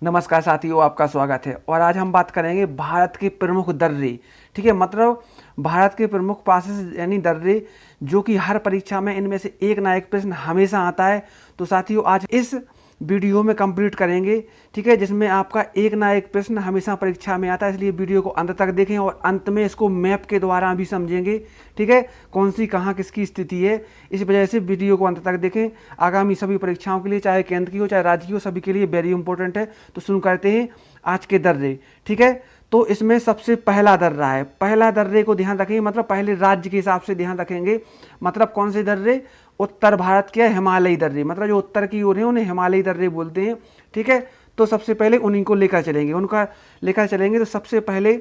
नमस्कार साथियों, आपका स्वागत है। और आज हम बात करेंगे भारत के प्रमुख दर्रे। ठीक है, मतलब भारत के प्रमुख पासेस यानी दर्रे, जो कि हर परीक्षा में इनमें से एक ना एक प्रश्न हमेशा आता है। तो साथियों, आज इस वीडियो में कंप्लीट करेंगे, ठीक है, जिसमें आपका एक ना एक प्रश्न हमेशा परीक्षा में आता है। इसलिए वीडियो को अंत तक देखें और अंत में इसको मैप के द्वारा भी समझेंगे। ठीक है, कौन सी कहाँ किसकी स्थिति है, इस वजह से वीडियो को अंत तक देखें। आगामी सभी परीक्षाओं के लिए, चाहे केंद्र की हो चाहे राज्य की हो, सभी के लिए वेरी इंपॉर्टेंट है। तो शुरू करते हैं आज के दर्रे। ठीक है, तो इसमें सबसे पहला दर्रा है। पहला दर्रे को ध्यान रखेंगे, मतलब पहले राज्य के हिसाब से ध्यान रखेंगे। मतलब कौन से दर्रे? उत्तर भारत के हिमालयी दर्रे, मतलब जो उत्तर की ओर है उन्हें हिमालयी दर्रे बोलते हैं। ठीक है, तो सबसे पहले उन्हीं को लेकर चलेंगे, उनका लेकर चलेंगे। तो सबसे पहले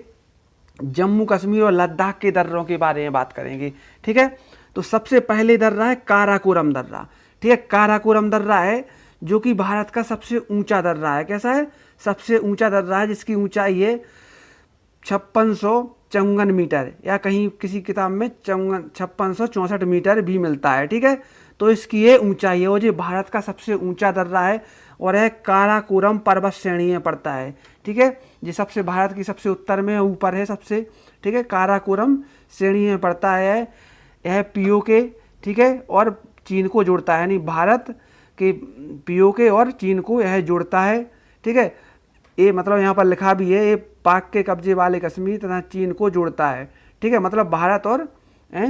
जम्मू कश्मीर और लद्दाख के दर्रों के बारे में बात करेंगे। ठीक है, तो सबसे पहले दर्रा है काराकोरम दर्रा। ठीक है, काराकोरम दर्रा है जो कि भारत का सबसे ऊंचा दर्रा है। कैसा है? सबसे ऊंचा दर्रा है, जिसकी ऊंचाई है 5654 मीटर, या कहीं किसी किताब में 5664 मीटर भी मिलता है। ठीक है, तो इसकी ये ऊंचाई है और ये भारत का सबसे ऊंचा दर्रा है और यह काराकोरम पर्वत श्रेणी में पड़ता है। ठीक है, ये सबसे भारत की सबसे उत्तर में ऊपर है सबसे। ठीक है, काराकोरम श्रेणी में पड़ता है। यह पीओके, ठीक है, और चीन को जोड़ता है, यानी भारत के पीओके और चीन को यह जोड़ता है। ठीक है, ये मतलब यहाँ पर लिखा भी है, ये पाक के कब्जे वाले कश्मीर तथा चीन को जोड़ता है। ठीक है, मतलब भारत और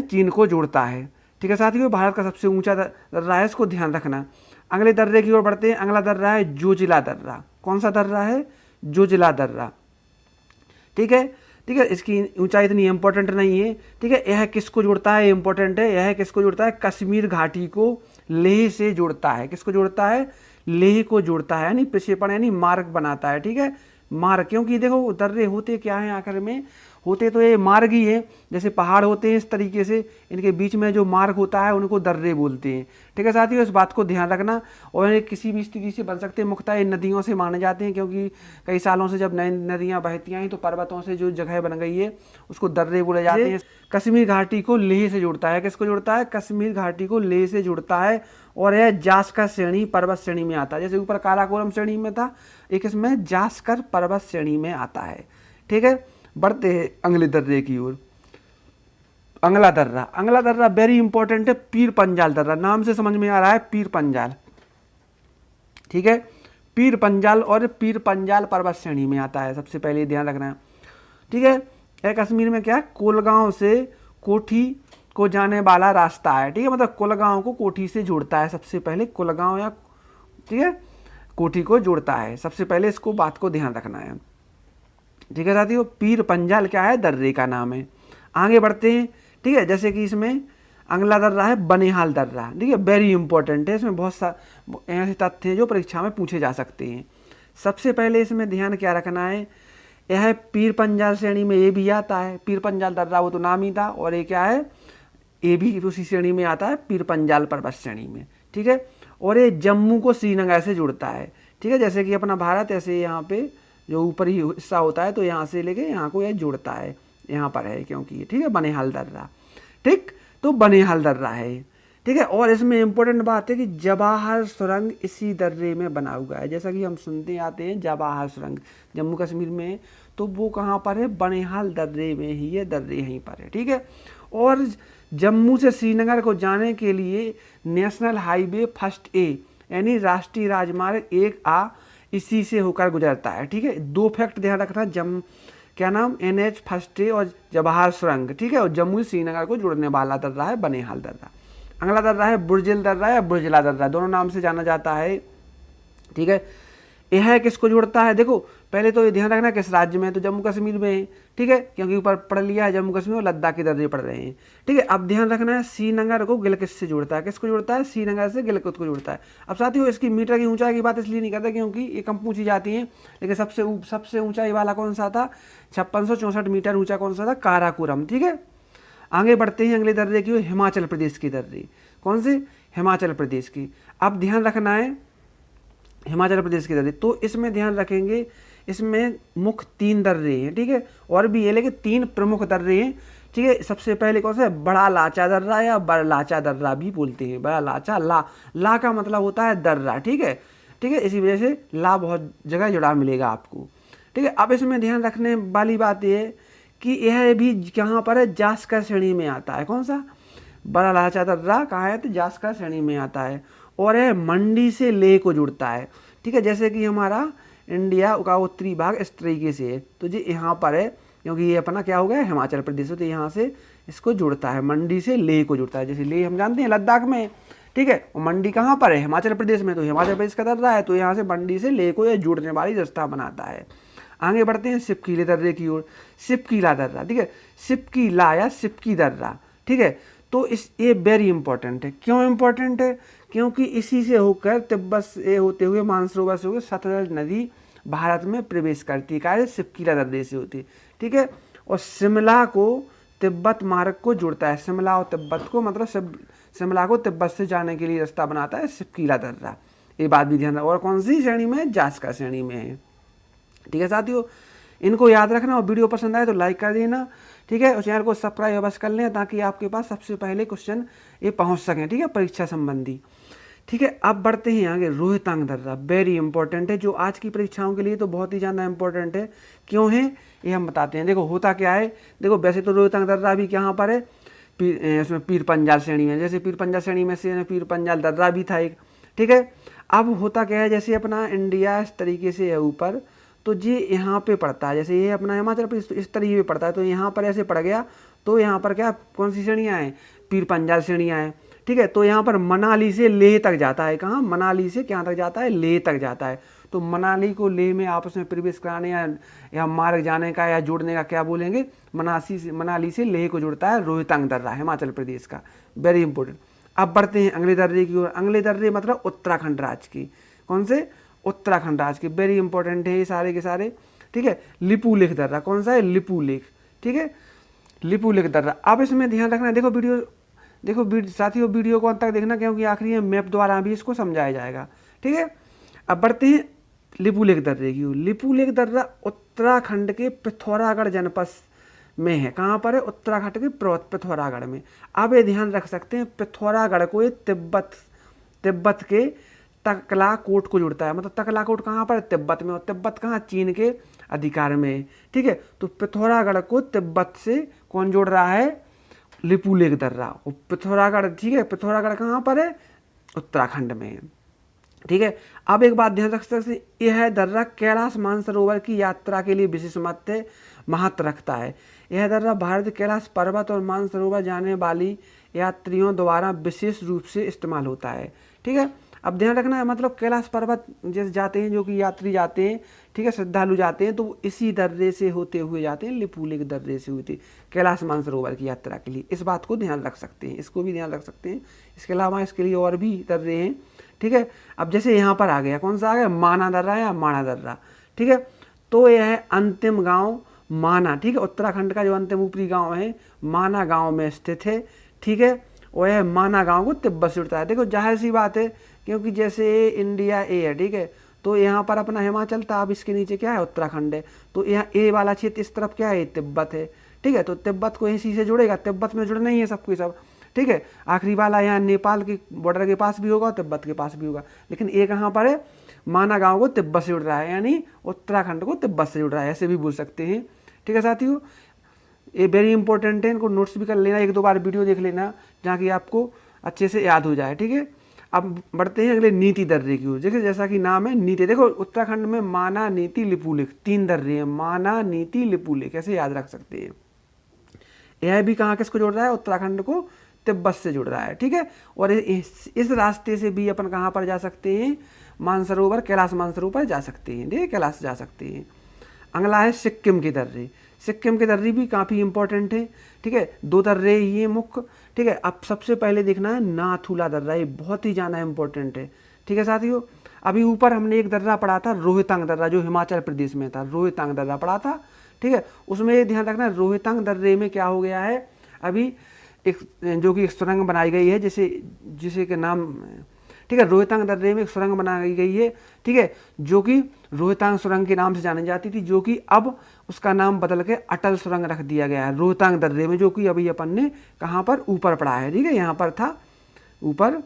चीन को जोड़ता है। ठीक है साथियों, भारत का सबसे ऊंचा दर्रा है, इसको ध्यान रखना। अगले दर्रे की ओर बढ़ते हैं। अगला दर्रा है जोजिला दर्रा। कौन सा दर्रा है? जोजिला दर्रा। ठीक है, ठीक है, इसकी ऊंचाई इतनी इंपॉर्टेंट नहीं है। ठीक है, यह किसको जोड़ता है? इंपॉर्टेंट है। यह किसको जोड़ता है? कश्मीर घाटी को लेह से जोड़ता है। किसको जोड़ता है? लेह को जोड़ता है, यानी प्रक्षेपण यानी मार्ग बनाता है। ठीक है, मार्ग, क्योंकि देखो दर्रे होते क्या है, आखिर में होते तो ये मार्ग ही है। जैसे पहाड़ होते हैं इस तरीके से, इनके बीच में जो मार्ग होता है उनको दर्रे बोलते हैं। ठीक है साथियों, इस बात को ध्यान रखना। और ये किसी भी स्थिति से बन सकते हैं, मुख्यतः ये नदियों से माने जाते हैं, क्योंकि कई सालों से जब नई नदियाँ बहती आई तो पर्वतों से जो जगह बन गई है उसको दर्रे बोले जाते हैं। कश्मीर घाटी को लेह से जोड़ता है। किसको जोड़ता है? कश्मीर घाटी को लेह से जोड़ता है और यह जास्कर श्रेणी पर्वत श्रेणी में आता है। जैसे ऊपर काराकोरम श्रेणी में था, एक इसमें जास्कर पर्वत श्रेणी में आता है। ठीक है, बढ़ते हैं अगले दर्रे की ओर। अगला दर्रा वेरी इंपॉर्टेंट है, पीर पंजाल दर्रा। नाम से समझ में आ रहा है, पीर पंजाल। ठीक है, पीर पंजाल और पीर पंजाल पर्वत श्रेणी में आता है, सबसे पहले ध्यान रखना है। ठीक है, यह कश्मीर में क्या है? कोलगांव से कोठी को जाने वाला रास्ता है। ठीक है, मतलब कोलगांव को कोठी से जोड़ता है। सबसे पहले कोलगांव या ठीक है कोठी को जोड़ता है। सबसे पहले इसको बात को ध्यान रखना है। ठीक है साथियों, पीर पंजाल क्या है? दर्रे का नाम है। आगे बढ़ते हैं। ठीक है, जैसे कि इसमें अगला दर्रा है बनिहाल दर्रा। ठीक है, वेरी इंपॉर्टेंट है। इसमें बहुत ऐसे तथ्य हैं जो परीक्षा में पूछे जा सकते हैं। सबसे पहले इसमें ध्यान क्या रखना है, यह पीर पंजाल श्रेणी में ये भी आता है। पीर पंजाल दर्रा वो तो नाम ही था, और ये क्या है? ये भी उसी श्रेणी में आता है, पीर पंजाल पर्वत श्रेणी में। ठीक है, और ये जम्मू को श्रीनगर से जुड़ता है। ठीक है, जैसे कि अपना भारत, ऐसे यहाँ पे जो ऊपरी हिस्सा होता है तो यहाँ से लेके यहाँ को यह जुड़ता है, यहाँ पर है क्योंकि ये। ठीक है, बनिहाल दर्रा। ठीक, तो बनिहाल दर्रा है। ठीक है, और इसमें इंपॉर्टेंट बात है कि जवाहर सुरंग इसी दर्रे में बना हुआ है। जैसा कि हम सुनते आते हैं जवाहर सुरंग जम्मू कश्मीर में, तो वो कहाँ पर है? बनिहाल दर्रे में ही, ये दर्रे यहीं पर है। ठीक है, और जम्मू से श्रीनगर को जाने के लिए नेशनल हाईवे फर्स्ट ए यानी राष्ट्रीय राजमार्ग 1A इसी से होकर गुजरता है। ठीक है, दो फैक्ट ध्यान रखना, क्या नाम? NH फर्स्ट ए और जवाहर सुरंग। ठीक है, और जम्मू श्रीनगर को जोड़ने वाला दर्रा है बनिहाल दर्रा। अगला दर्रा है बुर्जिल दर्रा या बुर्जिला दर्रा, दोनों नाम से जाना जाता है। ठीक है, यह किसको जोड़ता है? देखो पहले तो ये ध्यान रखना किस राज्य में, तो जम्मू कश्मीर में है। ठीक है, क्योंकि ऊपर पढ़ लिया है जम्मू कश्मीर और लद्दाख के दर्रे पढ़ रहे हैं। ठीक है, अब ध्यान रखना है श्रीनगर को गिलगित से जोड़ता है। किसको जोड़ता है? श्रीनगर से गिलगित को जोड़ता है। अब साथियों, इसकी मीटर की ऊंचाई की बात इसलिए नहीं करता क्योंकि ये कम पूछी जाती है, लेकिन सबसे ऊंचाई वाला कौन सा था? 5664 मीटर ऊंचा कौन सा था? काराकोरम। ठीक है, आगे बढ़ते हैं अगले दर्रे की, हिमाचल प्रदेश के दर्रे। कौन से? हिमाचल प्रदेश की। अब ध्यान रखना है हिमाचल प्रदेश के दर्रे, तो इसमें ध्यान रखेंगे, इसमें मुख्य 3 दर्रे हैं। ठीक है, और भी ये लेकिन 3 प्रमुख दर्रे हैं। ठीक है, सबसे पहले कौन सा है? बड़ा लाचा दर्रा या बड़ लाचा दर्रा भी बोलते हैं। बड़ा लाचा, ला का मतलब होता है दर्रा। ठीक है, ठीक है। इसी वजह से ला बहुत जगह जुड़ा मिलेगा आपको, ठीक है। अब इसमें ध्यान रखने वाली बात यह है कि यह भी कहाँ पर है, जास्कर श्रेणी में आता है। कौन सा, बड़ा लहचा दर्रा कहाँ है, तो जास्कर श्रेणी में आता है। और यह मंडी से लेह को जुड़ता है, ठीक है। जैसे कि हमारा इंडिया का उत्तरी भाग इस तरीके से है, तो जी यहाँ पर है, क्योंकि ये अपना क्या हो गया, हिमाचल प्रदेश, तो यहाँ से इसको जुड़ता है, मंडी से लेह को जुड़ता है। जैसे लेह हम जानते हैं लद्दाख में, ठीक है, और मंडी कहाँ पर है, हिमाचल प्रदेश में, तो हिमाचल प्रदेश का दर्रा है, तो यहाँ से मंडी से लेह को ये जुड़ने वाली रास्ता बनाता है। आगे बढ़ते हैं सिपकीले दर्रे की ओर। सिपकीला दर्रा, ठीक है, सिपकीला या सिपकी दर्रा, ठीक है। तो इस ये वेरी इंपॉर्टेंट है। क्यों इंपॉर्टेंट है, क्योंकि इसी से होकर तिब्बत से होते हुए मानसरोवर से होकर सतलज नदी भारत में प्रवेश करती है। क्या, सिपकीला दर्रे से होती है, ठीक है। और शिमला को तिब्बत मार्ग को जुड़ता है, शिमला और तिब्बत को, मतलब शिमला को तिब्बत से जाने के लिए रास्ता बनाता है सिपकीला दर्रा। ये बात भी ध्यान रखो। और कौन सी श्रेणी में, जास्कर श्रेणी में है, ठीक है साथियों। इनको याद रखना, और वीडियो पसंद आए तो लाइक कर देना, ठीक है। और चैनल को सब्सक्राइब अवश्य कर लें ताकि आपके पास सबसे पहले क्वेश्चन ये पहुंच सकें, ठीक है, परीक्षा संबंधी, ठीक है। अब बढ़ते हैं आगे। रोहतांग दर्रा वेरी इंपॉर्टेंट है, जो आज की परीक्षाओं के लिए तो बहुत ही ज़्यादा इंपॉर्टेंट है। क्यों है ये हम बताते हैं। देखो होता क्या है, देखो वैसे तो रोहतांग दर्रा भी कहाँ पर है, इसमें पीर पंजाल श्रेणी में, जैसे पीर पंजाल श्रेणी में से पीर पंजाल दर्रा भी था एक, ठीक है। अब होता क्या है, जैसे अपना इंडिया इस तरीके से है ऊपर, तो ये यहाँ पे पड़ता है, जैसे ये अपना हिमाचल प्रदेश इस तरीके पे पड़ता है, तो यहाँ पर ऐसे पड़ गया, तो यहाँ पर क्या, कौन सी श्रेणियाँ हैं, पीर पंजाल श्रेणियाँ हैं, ठीक है। तो यहाँ पर मनाली से लेह तक जाता है, कहाँ, मनाली से क्या तक जाता है, लेह तक जाता है। तो मनाली को लेह में आपस में प्रवेश कराने या मार्ग जाने का या जोड़ने का क्या बोलेंगे, मनाली से लेह को जुड़ता है रोहतांग दर्रा, हिमाचल प्रदेश का, वेरी इंपॉर्टेंट। अब बढ़ते हैं अगले दर्रे की ओर। अगले दर्रे मतलब उत्तराखंड राज्य की, कौन से, उत्तराखंड राज्य के, वेरी इंपॉर्टेंट है ये सारे के सारे, ठीक है। लिपुलेख दर्रा, कौन सा है, लिपुलेख, ठीक है, लिपुलेख दर्रा। अब इसमें ध्यान रखना, देखो साथियों वीडियो को अंत तक देखना, क्योंकि आखिरी में मैप द्वारा भी इसको समझाया जाएगा, ठीक है। अब बढ़ते हैं लिपुलेख दर्रे की ओर। लिपुलेख दर्रा उत्तराखंड के पिथौरागढ़ जनपद में है। कहाँ पर है, उत्तराखंड के पिथौरागढ़ में। अब ये ध्यान रख सकते हैं, पिथौरागढ़ को ये तिब्बत के तकलाकोट को जुड़ता है, मतलब तकलाकोट कहाँ पर, तिब्बत में, और तिब्बत कहाँ, चीन के अधिकार में है, ठीक है। तो पिथौरागढ़ को तिब्बत से कौन जोड़ रहा है, लिपुलेख दर्रा। और पिथौरागढ़, ठीक है, पिथौरागढ़ कहाँ पर है, उत्तराखंड में है, ठीक है। अब एक बात ध्यान रख सकते हैं, यह दर्रा कैलाश मानसरोवर की यात्रा के लिए विशेष महत्व रखता है। यह दर्रा भारत कैलाश पर्वत और मानसरोवर जाने वाली यात्रियों द्वारा विशेष रूप से इस्तेमाल होता है, ठीक है। अब ध्यान रखना है, मतलब कैलाश पर्वत जैसे जाते हैं, जो कि यात्री जाते हैं, ठीक है, श्रद्धालु जाते हैं, तो इसी दर्रे से होते हुए जाते हैं, लिपुलेख दर्रे से होते कैलाश मानसरोवर की यात्रा के लिए। इस बात को ध्यान रख सकते हैं, इसको भी ध्यान रख सकते हैं। इसके अलावा इसके लिए और भी दर्रे हैं, ठीक है। अब जैसे यहाँ पर आ गया, कौन सा आ गया, माना दर्रा या माणा दर्रा, ठीक है। तो यह है अंतिम गाँव माना, ठीक है, उत्तराखंड का जो अंतिम ऊपरी गाँव है माना गाँव में स्थित है, ठीक है। और यह माना गाँव को तिब्बत से जुड़ता है। देखो जाहिर सी बात है, क्योंकि जैसे इंडिया ए है, ठीक है, तो यहाँ पर अपना हिमाचल था, अब इसके नीचे क्या है, उत्तराखंड है, तो यहाँ ए वाला क्षेत्र इस तरफ क्या है, तिब्बत है, ठीक है। तो तिब्बत को इसी से जुड़ेगा, तिब्बत में जुड़ना ही है सबको सब, ठीक है। आखिरी वाला यहाँ नेपाल के बॉर्डर के पास भी होगा, तिब्बत के पास भी होगा, लेकिन ए कहाँ पर है, माना गाँव को तिब्बत से जुड़ रहा है, यानी उत्तराखंड को तिब्बत से जुड़ रहा है, ऐसे भी बोल सकते हैं, ठीक है साथियों। ये वेरी इंपॉर्टेंट है, इनको नोट्स भी कर लेना, एक दो बार वीडियो देख लेना, जहाँ कि आपको अच्छे से याद हो जाए, ठीक है। अब बढ़ते हैं अगले नीति दर्रे की ओर। देखिए जैसा कि नाम है नीति, देखो उत्तराखंड में माना, नीति, लिपुलेख, 3 दर्रे हैं, माना, नीति, लिपुलेख, ऐसे याद रख सकते हैं। यह भी कहाँ किसको जोड़ रहा है, उत्तराखंड को तिब्बत से जुड़ रहा है, ठीक है। और इस रास्ते से भी अपन कहाँ पर जा सकते हैं, मानसरोवर, कैलाश मानसरोवर जा सकते हैं, ठीक है, कैलाश जा सकते हैं। अगला है सिक्किम के दर्रे। सिक्किम के दर्रे भी काफ़ी इंपॉर्टेंट है, ठीक है, 2 दर्रे ही हैं मुख्य, ठीक है। अब सबसे पहले देखना है नाथुला दर्रा, ये बहुत ही ज़्यादा इंपॉर्टेंट है, ठीक है साथियों। अभी ऊपर हमने एक दर्रा पढ़ा था रोहतांग दर्रा, जो हिमाचल प्रदेश में था, रोहतांग दर्रा पढ़ा था, ठीक है। उसमें ये ध्यान रखना, रोहतांग दर्रे में क्या हो गया है, अभी एक जो कि एक सुरंग बनाई गई है, जिसे के नाम, ठीक है, रोहतांग दर्रे में एक सुरंग बनाई गई है, ठीक है, जो कि रोहतांग सुरंग के नाम से जानी जाती थी, जो कि अब उसका नाम बदल के अटल सुरंग रख दिया गया है रोहतांग दर्रे में, जो कि अभी अपन ने कहाँ पर ऊपर पढ़ा है, ठीक है, यहाँ पर था ऊपर,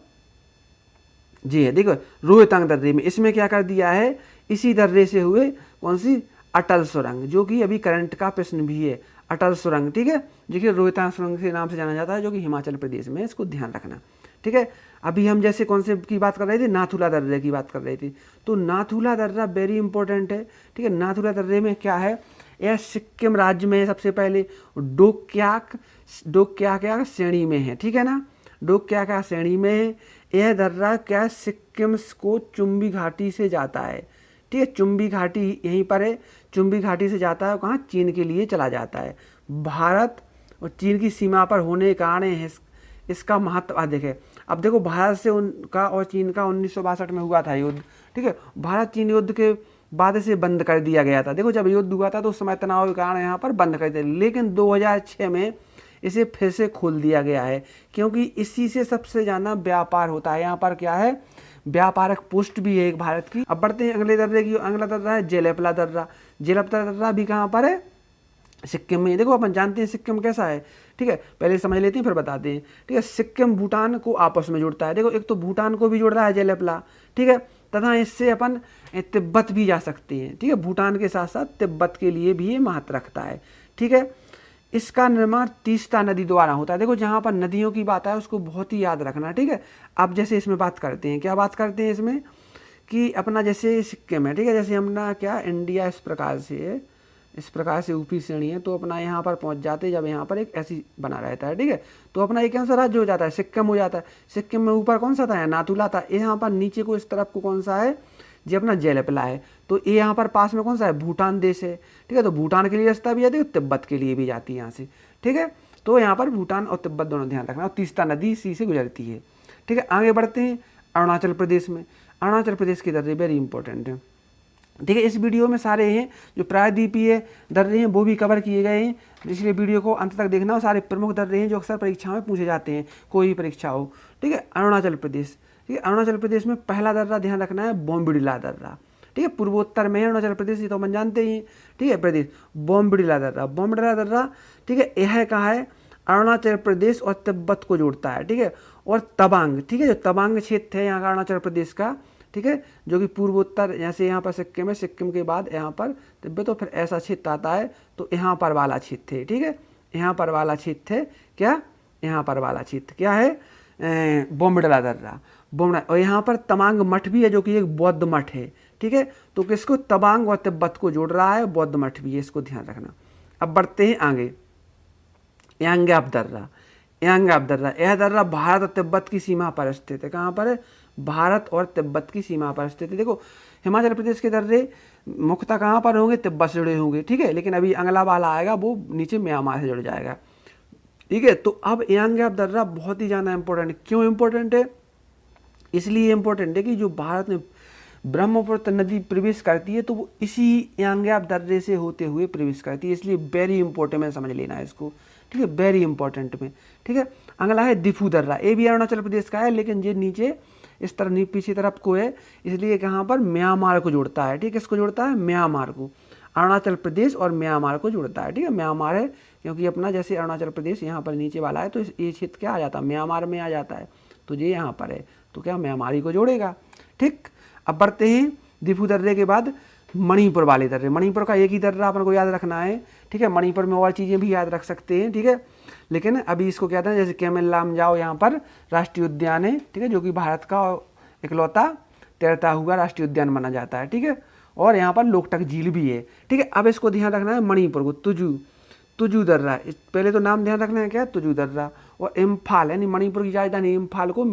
जी है, देखो रोहतांग दर्रे में, इसमें क्या कर दिया है, इसी दर्रे से हुए कौन सी, अटल सुरंग, जो कि अभी करंट का प्रश्न भी है, अटल सुरंग, ठीक है, जो कि रोहतांग सुरंग के नाम से जाना जाता है, जो कि हिमाचल प्रदेश में है, इसको ध्यान रखना, ठीक है। अभी हम जैसे कौन से की बात कर रहे थे, नाथुला दर्रे की बात कर रहे थे, तो नाथुला दर्रा वेरी इंपॉर्टेंट है, ठीक है। नाथुला दर्रे में क्या है, यह सिक्किम राज्य में है, सबसे पहले डोक्याक श्रेणी में है, ठीक है ना, डोक्याक श्रेणी में है। यह दर्रा क्या सिक्किम को चुम्बी घाटी से जाता है, ठीक है, चुम्बी घाटी यहीं पर है, चुम्बी घाटी से जाता है, कहाँ, चीन के लिए चला जाता है। भारत और चीन की सीमा पर होने के कारण इसका महत्व अधिक है। अब देखो भारत से उनका और चीन का 1962 में हुआ था युद्ध, ठीक है, भारत चीन युद्ध के बाद इसे बंद कर दिया गया था। देखो जब युद्ध हुआ था तो उस समय तनाव के कारण यहाँ पर बंद कर दिया, लेकिन 2006 में इसे फिर से खोल दिया गया है, क्योंकि इसी से सबसे ज़्यादा व्यापार होता है। यहाँ पर क्या है, व्यापारक पोस्ट भी है एक भारत की। अब बढ़ते हैं अगले दर्रे की, अगला दर्रा है जेलेपला दर्रा। जेलेपला दर्रा भी कहाँ पर है, सिक्किम में। देखो अपन जानते हैं सिक्किम कैसा है, ठीक है, पहले समझ लेते हैं फिर बताते हैं, ठीक है। सिक्किम भूटान को आपस में जोड़ता है, देखो एक तो भूटान को भी जोड़ रहा है जेलेपला, ठीक है, तथा इससे अपन तिब्बत भी जा सकते हैं, ठीक है, भूटान के साथ साथ तिब्बत के लिए भी ये महत्व रखता है, ठीक है। इसका निर्माण तीस्ता नदी द्वारा होता है। देखो जहाँ पर नदियों की बात है उसको बहुत ही याद रखना, ठीक है। अब जैसे इसमें बात करते हैं, क्या बात करते हैं इसमें कि अपना जैसे सिक्किम है, ठीक है, जैसे अपना क्या इंडिया इस प्रकार से है, इस प्रकार से ऊपरी श्रेणी है, तो अपना यहाँ पर पहुँच जाते हैं जब यहाँ पर एक ऐसी बना रहता है, ठीक है, तो अपना एक कौन सा राज्य हो जाता है, सिक्किम हो जाता है। सिक्किम में ऊपर कौन सा था, नाथुला था, यहाँ पर नीचे को इस तरफ को कौन सा है, जो अपना जेलेपला है, तो ये यहाँ पर पास में कौन सा है, भूटान देश है, ठीक है, तो भूटान के लिए रास्ता भी जाती है, तिब्बत के लिए भी जाती है यहाँ से, ठीक है, तो यहाँ पर भूटान और तिब्बत दोनों ध्यान रखना, और तीस्ता नदी इसी से गुजरती है, ठीक है। आगे बढ़ते हैं अरुणाचल प्रदेश में। अरुणाचल प्रदेश के दर्रे वेरी इंपॉर्टेंट है, ठीक है। इस वीडियो में सारे हैं जो प्रायद्वीपीय दर्रे हैं वो भी कवर किए गए हैं, इसलिए वीडियो को अंत तक देखना। और सारे प्रमुख दर्रे हैं जो अक्सर परीक्षाओं में पूछे जाते हैं, कोई भी परीक्षा हो, ठीक है। अरुणाचल प्रदेश, ठीक है, अरुणाचल प्रदेश में पहला दर्रा ध्यान रखना है बोमडिला दर्रा, ठीक है, पूर्वोत्तर में है अरुणाचल प्रदेश, ये तो अपन जानते ही, ठीक है, प्रदेश बोमडिला दर्रा, बोमडिला दर्रा, ठीक है, यह कहाँ है, अरुणाचल प्रदेश और तिब्बत को जोड़ता है, ठीक है, और तवांग, ठीक है, जो तवांग क्षेत्र है यहाँ का अरुणाचल प्रदेश का, ठीक है, जो कि पूर्वोत्तर, जैसे यहाँ पर सिक्किम है, सिक्किम के बाद यहाँ पर तिब्बत, तो फिर ऐसा क्षेत्र आता है, तो यहाँ पर वाला क्षेत्र है, ठीक है, यहाँ पर वाला क्षेत्र है क्या, यहाँ पर वाला क्षेत्र क्या है, बोमडिला दर्रा, बोमडिला। और यहाँ पर तवांग मठ भी है जो कि एक बौद्ध मठ है, ठीक है, तो किसको, तवांग और तिब्बत को जोड़ रहा है, बौद्ध मठ भी है, इसको ध्यान रखना। अब बढ़ते हैं आगे, यांग्याप दर्रा। यांग्याप दर्रा, यह दर्रा भारत और तिब्बत की सीमा पर स्थित है, कहाँ पर है, भारत और तिब्बत की सीमा पर स्थित है। देखो हिमाचल प्रदेश के दर्रे मुख्यतः कहाँ पर होंगे, तिब्बत से जुड़े होंगे, ठीक है, लेकिन अभी अगला वाला आएगा वो नीचे म्यांमार से जुड़ जाएगा, ठीक है। तो अब यांग्याप दर्रा बहुत ही ज़्यादा इंपॉर्टेंट, क्यों इंपॉर्टेंट है, इसलिए इंपॉर्टेंट है कि जो भारत में ब्रह्मपुत्र नदी प्रवेश करती है तो वो इसी यांग्याप दर्रे से होते हुए प्रवेश करती है, इसलिए वेरी इंपॉर्टेंट में समझ लेना है इसको, ठीक है, वेरी इंपॉर्टेंट में, ठीक है। अगला है दिफू दर्रा, ये भी अरुणाचल प्रदेश का है, लेकिन ये नीचे इस तरह पीछे तरफ को है, इसलिए कहाँ पर म्यांमार को जोड़ता है, ठीक है, किसको जोड़ता है, म्यांमार को, अरुणाचल प्रदेश और म्यांमार को जोड़ता है, ठीक है, म्यांमार है क्योंकि अपना जैसे अरुणाचल प्रदेश यहाँ पर नीचे वाला है तो ये क्षेत्र क्या आ जाता है, म्यांमार में आ जाता है, तो ये यहाँ पर है तो क्या म्यांमार ही को जोड़ेगा, ठीक। अब बढ़ते हैं दिफू दर्रे के बाद मणिपुर वाले दर्रे। मणिपुर का एक ही दर्रा अपन को याद रखना है, ठीक है, मणिपुर में और चीज़ें भी याद रख सकते हैं, ठीक है, लेकिन अभी इसको कहते हैं जैसे केमल लामजाओ यहाँ पर राष्ट्रीय उद्यान है, ठीक है, जो कि भारत का इकलौता तैरता हुआ राष्ट्रीय उद्यान माना जाता है, ठीक है, और यहाँ पर लोकटक झील भी है, ठीक है। अब इसको ध्यान रखना है मणिपुर को, तुजू दर्रा, पहले तो नाम ध्यान रखना है क्या, तुजू दर्रा। और इम्फाल यानी मणिपुर की राजधानी इम्फाल को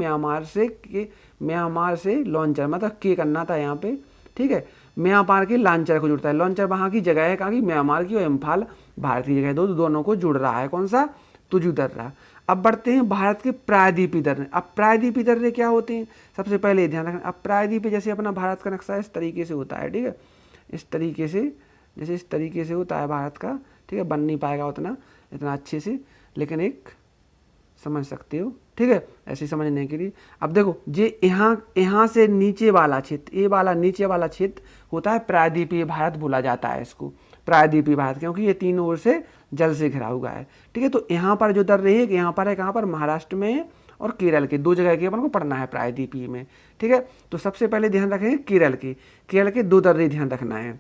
म्यांमार से लॉन्चर, मतलब के करना था यहाँ पे, ठीक है, म्यांमार के लांचर को जुड़ता है, लॉन्चर वहाँ की जगह है कहाँ की, म्यांमार की, और इम्फाल भारत की जगह, दोनों को जुड़ रहा है, कौन सा, तुजू दर्रा। अब बढ़ते हैं भारत के प्रायद्वीपीय दर्रे। अब प्रायद्वीपीय दर्रे क्या होते हैं, सबसे पहले ध्यान रखना, अब प्रायद्वीपीय जैसे अपना भारत का नक्शा इस तरीके से होता है, ठीक है, इस तरीके से, जैसे इस तरीके से होता है भारत का, ठीक है, बन नहीं पाएगा इतना अच्छे से, लेकिन एक समझ सकते हो, ठीक है, ऐसे समझने के लिए। अब देखो ये यहाँ से नीचे वाला क्षेत्र, ये वाला नीचे वाला क्षेत्र होता है प्रायद्वीपीय भारत बोला जाता है इसको, प्रायद्वीपीय भारत, क्योंकि ये तीनों ओर से जल से घिरा हुआ है, ठीक है। तो यहाँ पर जो दर्रे है यहाँ पर है, कहाँ पर, महाराष्ट्र में और केरल के, 2 जगह की अपन को पढ़ना है प्रायद्वीपीय में, ठीक है। तो सबसे पहले ध्यान रखेंगे केरल के 2 दर्रे ध्यान रखना है,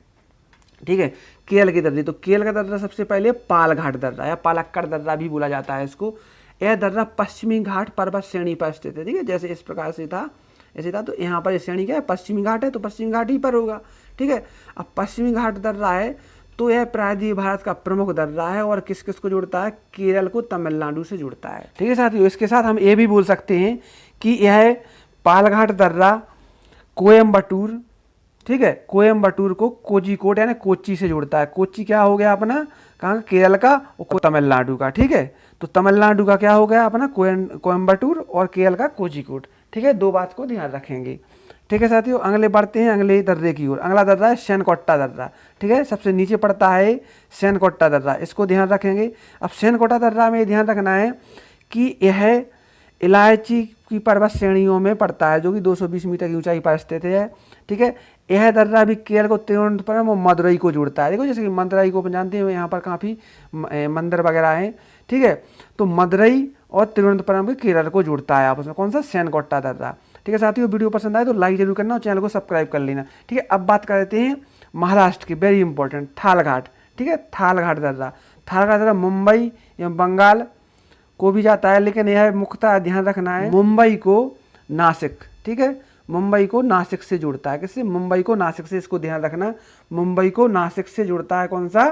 ठीक है। केरल की दर्रे, तो केरल का दर्रा सबसे पहले पालघाट दर्रा या पालक्कड़ दर्रा भी बोला जाता है इसको। यह दर्रा पश्चिमी घाट पर्वत श्रेणी पर स्थित है, ठीक है। जैसे इस प्रकार से था, ऐसे था, तो यहाँ पर श्रेणी क्या है, पश्चिमी घाट है, तो पश्चिमी घाट ही पर होगा, ठीक है। अब पश्चिमी घाट दर्रा है तो यह प्रायद्वीपीय भारत का प्रमुख दर्रा है और किस किस को जोड़ता है, केरल को तमिलनाडु से जोड़ता है, ठीक है साथियों। इसके साथ हम ये भी बोल सकते हैं कि यह पालघाट दर्रा कोयम्बटूर, ठीक है, कोयम्बटूर को कोझिकोड यानी कोच्चि से जोड़ता है। कोच्चि क्या हो गया अपना, कहाँ, केरल का, और तमिलनाडु का, ठीक है। तो तमिलनाडु का क्या हो गया अपना कोयम्बटूर और केरल का कोझिकोड, ठीक है। 2 बात को ध्यान रखेंगे, ठीक है साथियों। अगले बढ़ते हैं अगले दर्रे की ओर। अगला दर्रा है सेनकोट्टा दर्रा, ठीक है। सबसे नीचे पड़ता है सेनकोट्टा दर्रा, इसको ध्यान रखेंगे। अब सेनकोट्टा दर्रा में ध्यान रखना है कि यह इलायची की पर्वत श्रेणियों में पड़ता है, जो कि 220 मीटर की ऊंचाई पर स्थित है, ठीक है। यह दर्रा भी केरल को तिरुवनंतपुरम और मदुरई को जोड़ता है। देखो जैसे कि मदुरई को अपन जानते हैं, यहाँ पर काफ़ी मंदिर वगैरह हैं, ठीक है। तो मदुरई और तिरुवनंतपुरम भी केरल को जोड़ता है आपस में, कौन सा, सेनकोट्टा दर्रा, ठीक है साथियों। वीडियो पसंद आए तो लाइक जरूर करना और चैनल को सब्सक्राइब कर लेना, ठीक है। अब बात कर लेते हैं महाराष्ट्र की, वेरी इंपॉर्टेंट, थालघाट, ठीक है। थालघाट दर्रा मुंबई एवं बंगाल को भी जाता है, लेकिन यह मुख्यतः ध्यान रखना है मुंबई को नासिक, ठीक है, मुंबई को नासिक से जोड़ता है। किससे, मुंबई को नासिक से, इसको ध्यान रखना, मुंबई को नासिक से जोड़ता है कौन सा,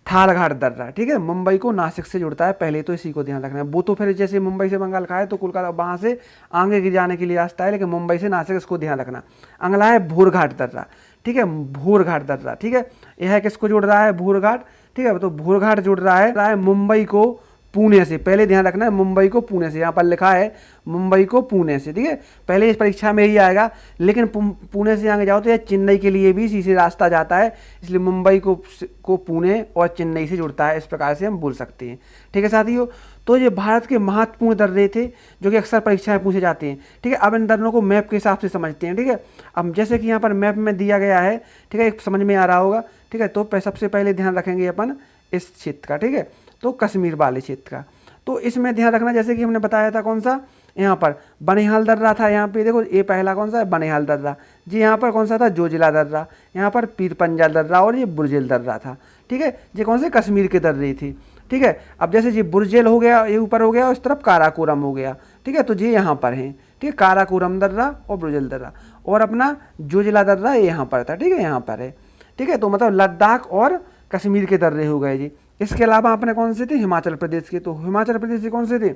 थालघाट दर्रा, ठीक है। मुंबई को नासिक से जुड़ता है, पहले तो इसी को ध्यान रखना है। वो तो फिर जैसे मुंबई से बंगाल खाए तो कोलकाता वहाँ से आगे की जाने के लिए रास्ता है, लेकिन मुंबई से नासिक, इसको ध्यान रखना। अगला है भोरघाट दर्रा, ठीक है, भोरघाट दर्रा, ठीक है। यह किसको जोड़ रहा है, भोरघाट, ठीक है। तो भोरघाट जुड़ रहा है मुंबई को पुणे से, पहले ध्यान रखना है मुंबई को पुणे से, यहाँ पर लिखा है मुंबई को पुणे से, ठीक है। पहले इस परीक्षा में ही आएगा, लेकिन पुणे से आगे जाओ तो यह चेन्नई के लिए भी सीधे रास्ता जाता है, इसलिए मुंबई को पुणे और चेन्नई से जुड़ता है, इस प्रकार से हम बोल सकते हैं, ठीक है साथियों। तो ये भारत के महत्वपूर्ण दर्रे थे जो कि अक्सर परीक्षा में पूछे जाते हैं, ठीक है। अब इन दर्रों को मैप के हिसाब से समझते हैं, ठीक है। अब जैसे कि यहाँ पर मैप में दिया गया है, ठीक है, समझ में आ रहा होगा, ठीक है। तो सबसे पहले ध्यान रखेंगे अपन इस क्षेत्र का, ठीक है, तो कश्मीर वाले क्षेत्र का। तो इसमें ध्यान रखना, जैसे कि हमने बताया था कौन सा, यहाँ पर बनिहाल दर्रा था, यहाँ पे देखो ये पहला कौन सा है, बनिहाल दर्रा जी। यहाँ पर कौन सा था, जोजिला दर्रा, यहाँ पर पीरपंजा दर्रा और ये बुरजेल दर्रा था, ठीक है। ये कौन से, कश्मीर के दर्रे थी, ठीक है। अब जैसे ये बुरजेल हो गया, ये ऊपर हो गया, और इस तरफ काराकोरम हो गया, ठीक है। तो ये यहाँ पर है, ठीक है, काराकोरम दर्रा और बुरजेल दर्रा, और अपना जोजिला दर्रा ये यहाँ पर था, ठीक है, यहाँ पर है, ठीक है। तो मतलब लद्दाख और कश्मीर के दर्रे हो गए जी। इसके अलावा अपने कौन से थे, हिमाचल प्रदेश के, तो हिमाचल प्रदेश के कौन से थे,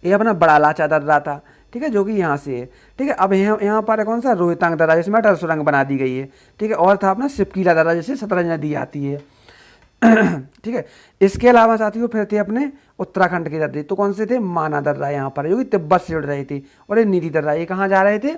ये अपना बड़ा लाचा दर्रा था, ठीक है, जो कि यहाँ से है, ठीक है। अब यहाँ पर कौन सा, रोहतांग दर्रा, जिसमें अटल सुरंग बना दी गई है, ठीक है। और था अपना सिपकीला दर्रा, जैसे सतलज नदी आती है, ठीक है। इसके अलावा साथियों फिर थे अपने उत्तराखंड के दर्रे, तो कौन से थे, माना दर्रा यहाँ पर, जो कि तिब्बत से जुड़ रहे थे, और ये नीति दर्रा, ये कहाँ जा रहे थे,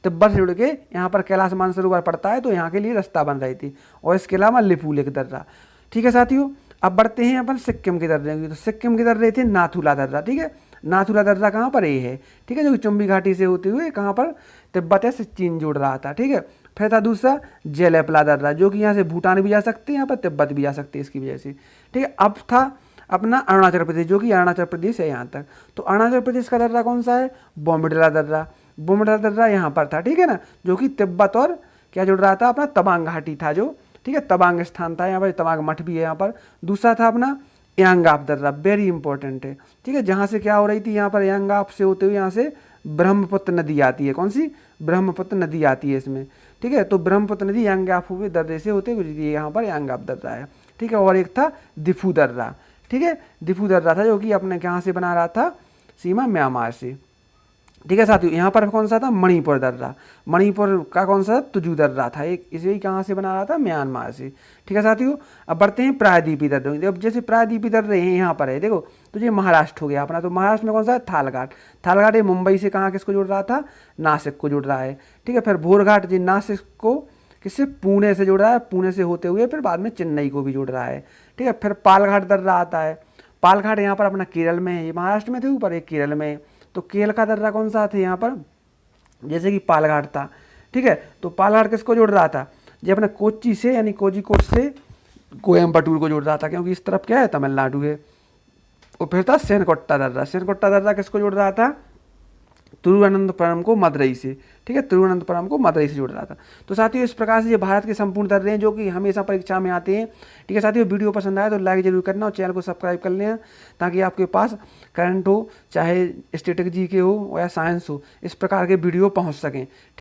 तिब्बत से जुड़ के यहाँ पर कैलाश मानसरोवर पड़ता है, तो यहाँ के लिए रास्ता बन रही थी। और इसके अलावा लिपुलेख दर्रा, ठीक है साथियों। अब बढ़ते हैं अपन सिक्किम के दर्रे की, तो सिक्किम के दर्रे थे नाथुला दर्रा, ठीक है। नाथुला दर्रा कहाँ पर ये है, ठीक है, जो कि चुम्बी घाटी से होते हुए कहाँ पर, तिब्बत से चीन जोड़ रहा था, ठीक है। फिर था दूसरा जेलेपला दर्रा, जो कि यहाँ से भूटान भी जा सकते हैं, यहाँ पर तिब्बत भी जा सकते हैं इसकी वजह से, ठीक है। अब था अपना अरुणाचल प्रदेश, जो कि अरुणाचल प्रदेश है यहाँ तक। तो अरुणाचल प्रदेश का दर्रा कौन सा है, बोमडिला दर्रा, बोमडिला दर्रा यहाँ पर था, ठीक है ना, जो कि तिब्बत और क्या जुड़ रहा था, अपना तवांग घाटी था जो, ठीक है, तवांग स्थान था यहाँ पर, तवांग मठ भी है यहाँ पर। दूसरा था अपना यांगाप दर्रा, वेरी इंपॉर्टेंट है, ठीक है, जहाँ से क्या हो रही थी, यहाँ पर यांगाप से होते हुए यहाँ से ब्रह्मपुत्र नदी आती है, कौन सी, ब्रह्मपुत्र नदी आती है इसमें, ठीक है। तो ब्रह्मपुत्र नदी यांगाप हुए दर्रे से होते हुए यहाँ पर यांगाप दर्रा है, ठीक है। और एक था दिफू दर्रा, ठीक है, दिफू दर्रा था जो कि अपने कहाँ से बना रहा था, सीमा म्यांमार से, ठीक है साथियों। यहाँ पर कौन सा था, मणिपुर दर्रा, मणिपुर का कौन सा, तुजू दर्रा था, एक इसे कहाँ से बना रहा था, म्यांमार से, ठीक है साथियों। अब बढ़ते हैं प्रायद्वीपीय दर्रे, अब जैसे प्रायद्वीपीय दर्रे हैं यहाँ पर है, देखो तो ये महाराष्ट्र हो गया अपना। तो महाराष्ट्र में कौन सा है, थालघाट, थालघाट ये मुंबई से कहाँ किसको जोड़ रहा था, नासिक को जोड़ रहा है, ठीक है। फिर भोरघाट जी नासिक को किससे, पुणे से जोड़ रहा है, पुणे से होते हुए फिर बाद में चेन्नई को भी जोड़ रहा है, ठीक है। फिर पालघाट दर्रा आता है, पालघाट यहाँ पर अपना केरल में है, ये महाराष्ट्र में थे ऊपर, एक केरल में। तो केरल का दर्रा कौन सा था यहाँ पर, जैसे कि पालघाट था, ठीक है। तो पालघाट किसको जोड़ रहा था, ये अपने कोच्चि से यानी कोझिकोड से कोयम्बटूर को जोड़ रहा था, क्योंकि इस तरफ क्या है, तमिलनाडु है, और फिर था सेनकोट्टा दर्रा। सेनकोट्टा दर्रा किसको जोड़ रहा था? तिरुवनंतपुरम को मदुरई से, ठीक है, तिरुवनंतपुरम को मदुरई से जोड़ रहा था। तो साथियों इस प्रकार से ये भारत के संपूर्ण दर्रे हैं जो कि हमेशा परीक्षा में आते हैं, ठीक है साथियों। वीडियो पसंद आए तो लाइक जरूर करना और चैनल को सब्सक्राइब कर लेना, ताकि आपके पास करंट हो, चाहे स्टैटिक जी के हो या साइंस हो, इस प्रकार के वीडियो पहुंच सकें।